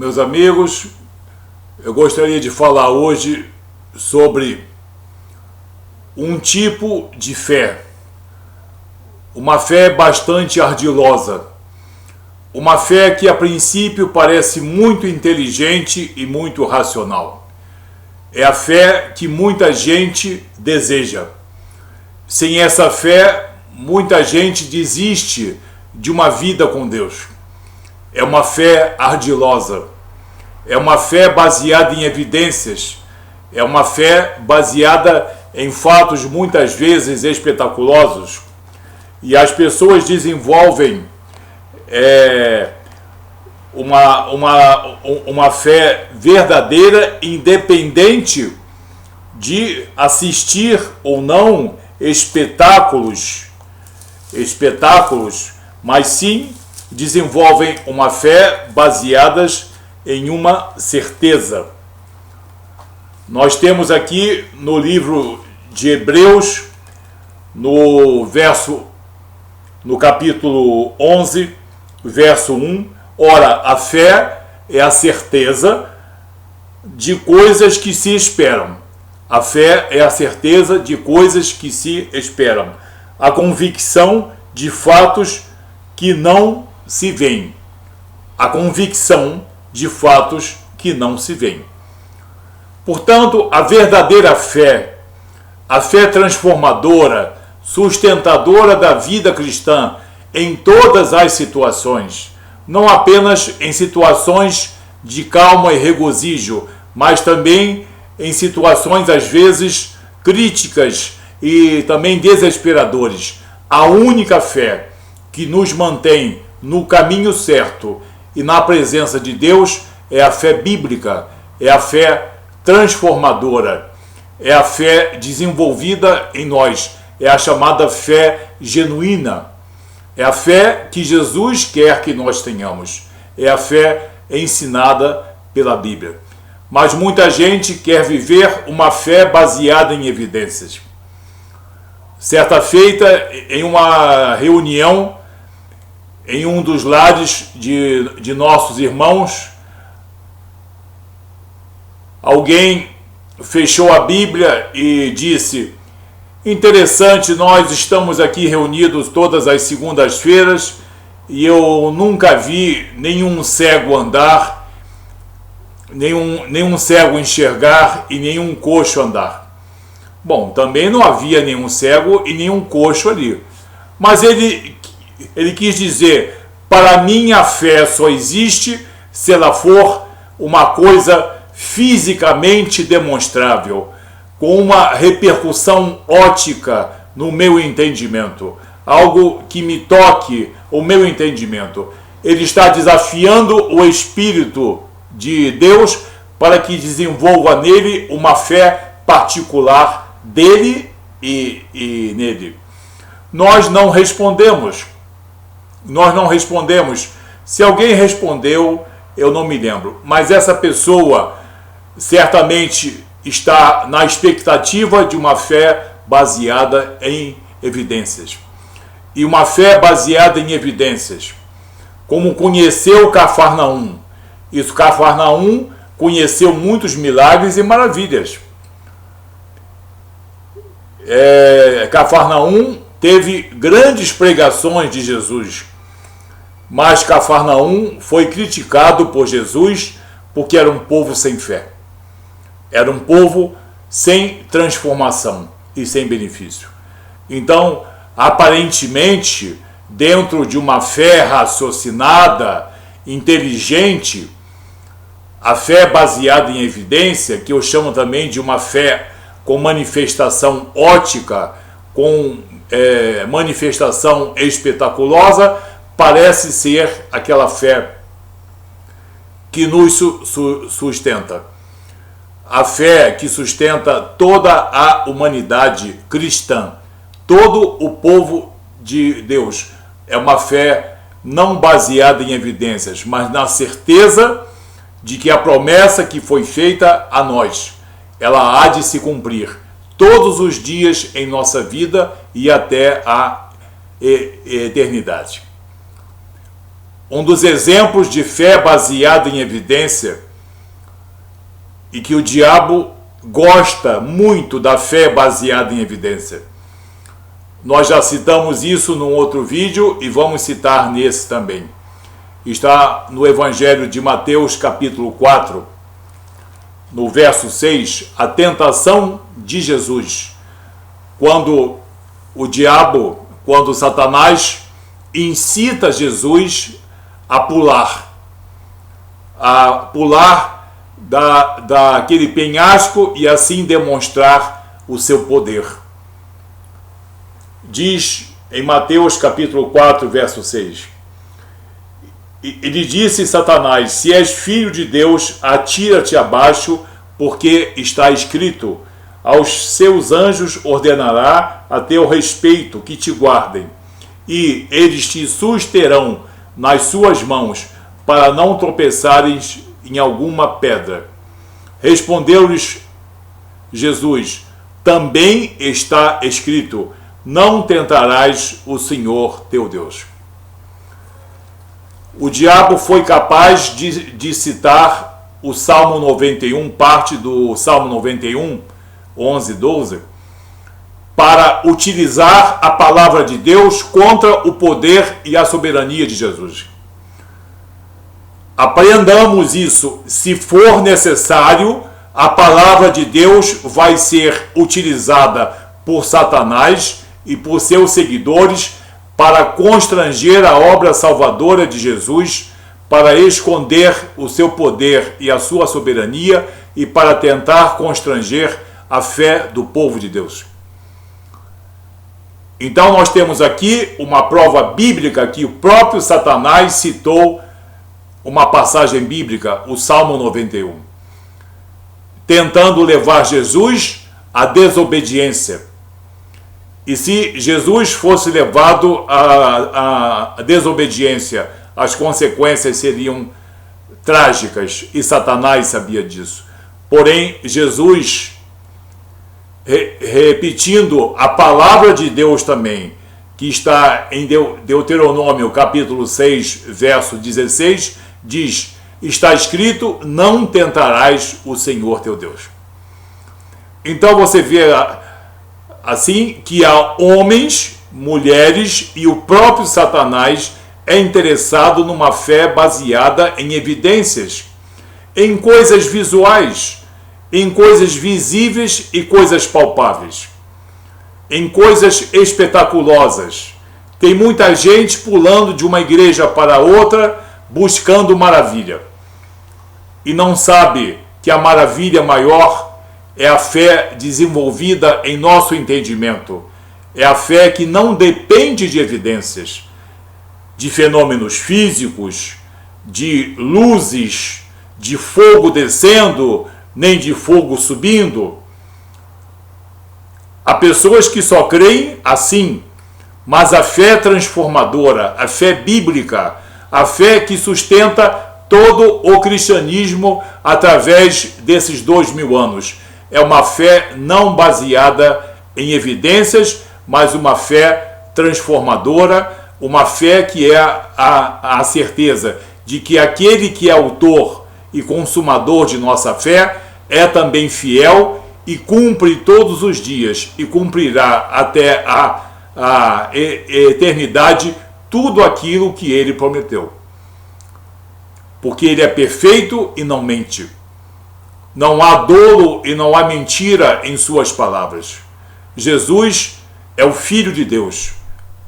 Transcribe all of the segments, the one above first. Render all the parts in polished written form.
meus amigos, eu gostaria de falar hoje sobre um tipo de fé, uma fé bastante ardilosa, uma fé que a princípio parece muito inteligente e muito racional. É a fé que muita gente deseja. Sem essa fé, muita gente desiste de uma vida com Deus. É uma fé ardilosa, é uma fé baseada em evidências, é uma fé baseada em fatos muitas vezes espetaculosos. E as pessoas desenvolvem uma fé verdadeira, independente de assistir ou não espetáculos, mas sim desenvolvem uma fé baseadas em uma certeza. Nós temos aqui no livro de Hebreus, no capítulo 11, verso 1, ora, a fé é a certeza de coisas que se esperam. A fé é a certeza de coisas que se esperam. A convicção de fatos que não se veem. A convicção de fatos que não se veem. Portanto, a verdadeira fé, a fé transformadora, sustentadora da vida cristã em todas as situações, não apenas em situações de calma e regozijo, mas também em situações às vezes críticas e também desesperadoras. A única fé que nos mantém no caminho certo e na presença de Deus é a fé bíblica, é a fé transformadora, é a fé desenvolvida em nós, é a chamada fé genuína, é a fé que Jesus quer que nós tenhamos, é a fé ensinada pela Bíblia. Mas muita gente quer viver uma fé baseada em evidências. Certa feita, em uma reunião, em um dos lares de nossos irmãos, alguém fechou a Bíblia e disse: interessante, nós estamos aqui reunidos todas as segundas-feiras e eu nunca vi nenhum cego andar, nenhum cego enxergar e nenhum coxo andar. Bom, também não havia nenhum cego e nenhum coxo ali. Mas ele quis dizer: para mim a fé só existe se ela for uma coisa fisicamente demonstrável, com uma repercussão ótica no meu entendimento, algo que me toque o meu entendimento. Ele está desafiando o Espírito de Deus para que desenvolva nele uma fé particular dele e nele. Nós não respondemos. Se alguém respondeu, eu não me lembro, mas essa pessoa certamente está na expectativa de uma fé baseada em evidências. E uma fé baseada em evidências, como conheceu Cafarnaum. Isso, Cafarnaum conheceu muitos milagres e maravilhas. Cafarnaum teve grandes pregações de Jesus, mas Cafarnaum foi criticado por Jesus porque era um povo sem fé. Era um povo sem transformação e sem benefício. Então, aparentemente, dentro de uma fé raciocinada, inteligente, a fé baseada em evidência, que eu chamo também de uma fé com manifestação ótica, com manifestação espetaculosa, parece ser aquela fé que nos sustenta. A fé que sustenta toda a humanidade cristã, todo o povo de Deus. É uma fé não baseada em evidências, mas na certeza de que a promessa que foi feita a nós, ela há de se cumprir todos os dias em nossa vida e até a eternidade. um dos exemplos de fé baseada em evidência, e que o diabo gosta muito da fé baseada em evidência. Nós já citamos isso num outro vídeo e vamos citar nesse também. Está no Evangelho de Mateus, capítulo 4, no verso 6, a tentação de Jesus. Quando o diabo, quando Satanás incita Jesus a pular daquele penhasco e assim demonstrar o seu poder. Diz em Mateus capítulo 4, verso 6. Ele disse: Satanás, se és filho de Deus, atira-te abaixo, porque está escrito: aos seus anjos ordenará a teu respeito que te guardem, e eles te susterão nas suas mãos, para não tropeçares em alguma pedra. Respondeu-lhes Jesus: também está escrito: não tentarás o Senhor teu Deus. O diabo foi capaz de citar o Salmo 91, parte do Salmo 91, 11, 12, para utilizar a palavra de Deus contra o poder e a soberania de Jesus. Aprendamos isso. Se for necessário, a palavra de Deus vai ser utilizada por Satanás e por seus seguidores para constranger a obra salvadora de Jesus, para esconder o seu poder e a sua soberania e para tentar constranger a fé do povo de Deus. Então nós temos aqui uma prova bíblica que o próprio Satanás citou uma passagem bíblica, o Salmo 91, tentando levar Jesus à desobediência. E se Jesus fosse levado à desobediência, as consequências seriam trágicas, e Satanás sabia disso. Porém, Jesus, repetindo a palavra de Deus também, que está em Deuteronômio capítulo 6, verso 16, diz: está escrito, não tentarás o Senhor teu Deus. Então você vê assim que há homens, mulheres e o próprio Satanás é interessado numa fé baseada em evidências, em coisas visuais, em coisas visíveis e coisas palpáveis, em coisas espetaculosas. Tem muita gente pulando de uma igreja para outra buscando maravilha e não sabe que a maravilha maior é a fé desenvolvida em nosso entendimento. É a fé que não depende de evidências, de fenômenos físicos, de luzes, de fogo descendo, nem de fogo subindo. Há pessoas que só creem assim, mas a fé transformadora, a fé bíblica, a fé que sustenta todo o cristianismo através desses 2000 anos, é uma fé não baseada em evidências, mas uma fé transformadora, uma fé que é a certeza de que aquele que é autor e consumador de nossa fé é também fiel e cumpre todos os dias e cumprirá até a eternidade tudo aquilo que ele prometeu. Porque ele é perfeito e não mente. Não há dolo e não há mentira em suas palavras. Jesus é o Filho de Deus,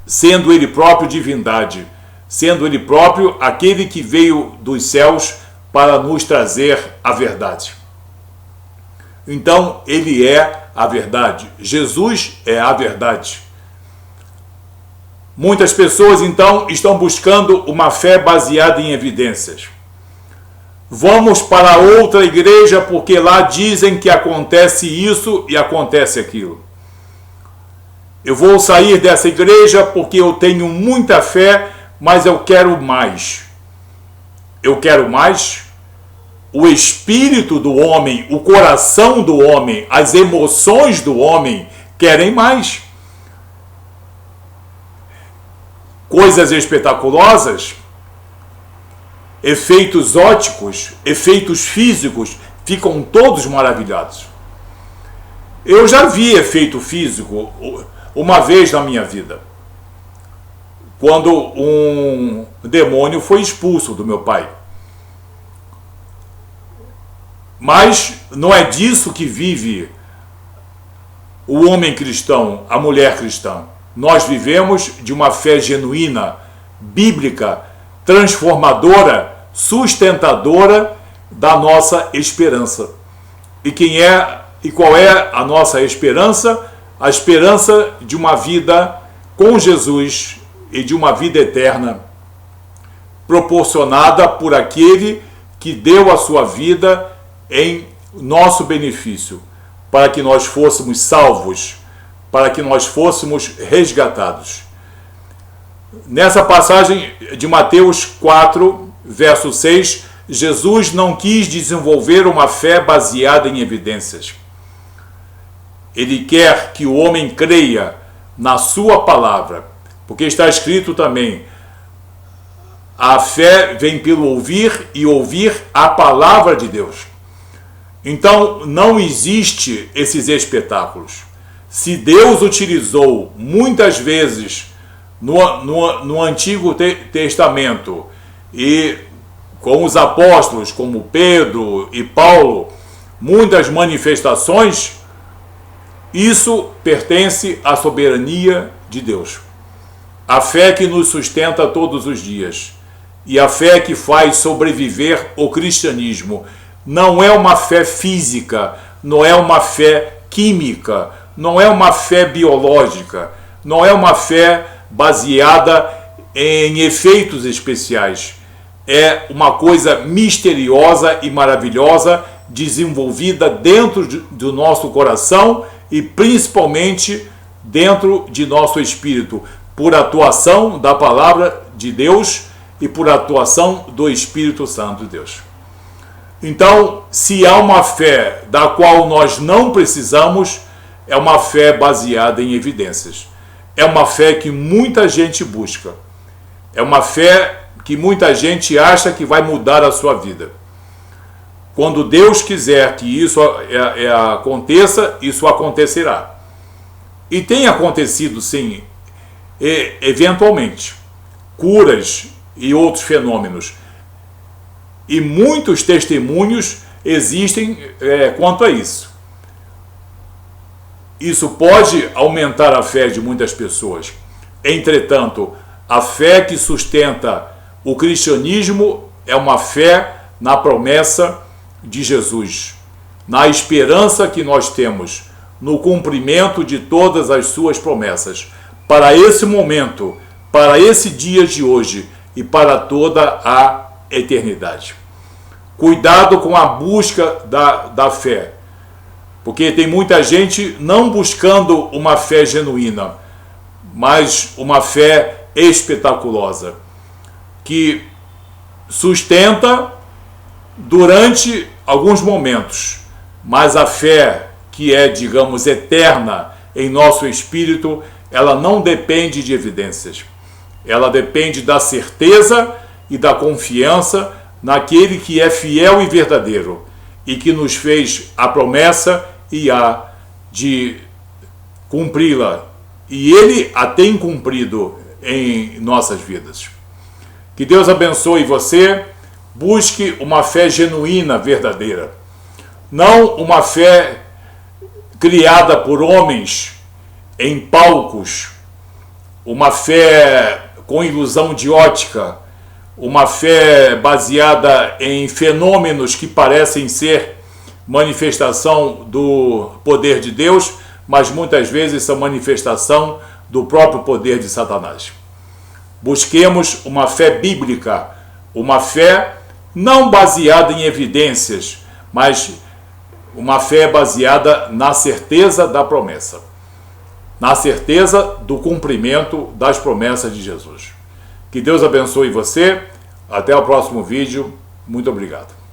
sendo ele próprio divindade, sendo ele próprio aquele que veio dos céus para nos trazer a verdade. Então, ele é a verdade. Jesus é a verdade. Muitas pessoas, então, estão buscando uma fé baseada em evidências. Vamos para outra igreja porque lá dizem que acontece isso e acontece aquilo. Eu vou sair dessa igreja porque eu tenho muita fé, mas eu quero mais. Eu quero mais. O espírito do homem, o coração do homem, as emoções do homem querem mais. Coisas espetaculosas, efeitos ópticos, efeitos físicos, ficam todos maravilhados. Eu já vi efeito físico uma vez na minha vida, quando um demônio foi expulso do meu pai. Mas não é disso que vive o homem cristão, a mulher cristã. Nós vivemos de uma fé genuína, bíblica, transformadora, sustentadora da nossa esperança. E qual é a nossa esperança? A esperança de uma vida com Jesus e de uma vida eterna, proporcionada por aquele que deu a sua vida em nosso benefício, para que nós fôssemos salvos, para que nós fôssemos resgatados. Nessa passagem de Mateus 4, verso 6, Jesus não quis desenvolver uma fé baseada em evidências. Ele quer que o homem creia na sua palavra, porque está escrito também: a fé vem pelo ouvir e ouvir a palavra de Deus. Então não existe esses espetáculos. Se Deus utilizou muitas vezes no Antigo Testamento e com os apóstolos como Pedro e Paulo, muitas manifestações, isso pertence à soberania de Deus. A fé que nos sustenta todos os dias e a fé que faz sobreviver o cristianismo não é uma fé física, não é uma fé química, não é uma fé biológica, não é uma fé baseada em efeitos especiais. É uma coisa misteriosa e maravilhosa, desenvolvida dentro do nosso coração e principalmente dentro de nosso espírito, por atuação da palavra de Deus e por atuação do Espírito Santo de Deus. Então, se há uma fé da qual nós não precisamos, é uma fé baseada em evidências. É uma fé que muita gente busca. É uma fé que muita gente acha que vai mudar a sua vida. Quando Deus quiser que isso aconteça, isso acontecerá. E tem acontecido, sim, eventualmente, curas e outros fenômenos. E muitos testemunhos existem quanto a isso. Isso pode aumentar a fé de muitas pessoas. Entretanto, a fé que sustenta o cristianismo é uma fé na promessa de Jesus, na esperança que nós temos no cumprimento de todas as suas promessas, para esse momento, para esse dia de hoje e para toda a eternidade. Cuidado com a busca da fé, porque tem muita gente não buscando uma fé genuína, mas uma fé espetaculosa, que sustenta durante alguns momentos, mas a fé que é, digamos, eterna em nosso espírito, ela não depende de evidências. Ela depende da certeza e da confiança naquele que é fiel e verdadeiro e que nos fez a promessa e há de cumpri-la. E Ele a tem cumprido em nossas vidas. Que Deus abençoe você. Busque uma fé genuína, verdadeira. Não uma fé criada por homens em palcos, uma fé com ilusão de ótica, uma fé baseada em fenômenos que parecem ser manifestação do poder de Deus, mas muitas vezes são manifestação do próprio poder de Satanás. Busquemos uma fé bíblica, uma fé não baseada em evidências, mas uma fé baseada na certeza da promessa, na certeza do cumprimento das promessas de Jesus. Que Deus abençoe você. Até o próximo vídeo. Muito obrigado.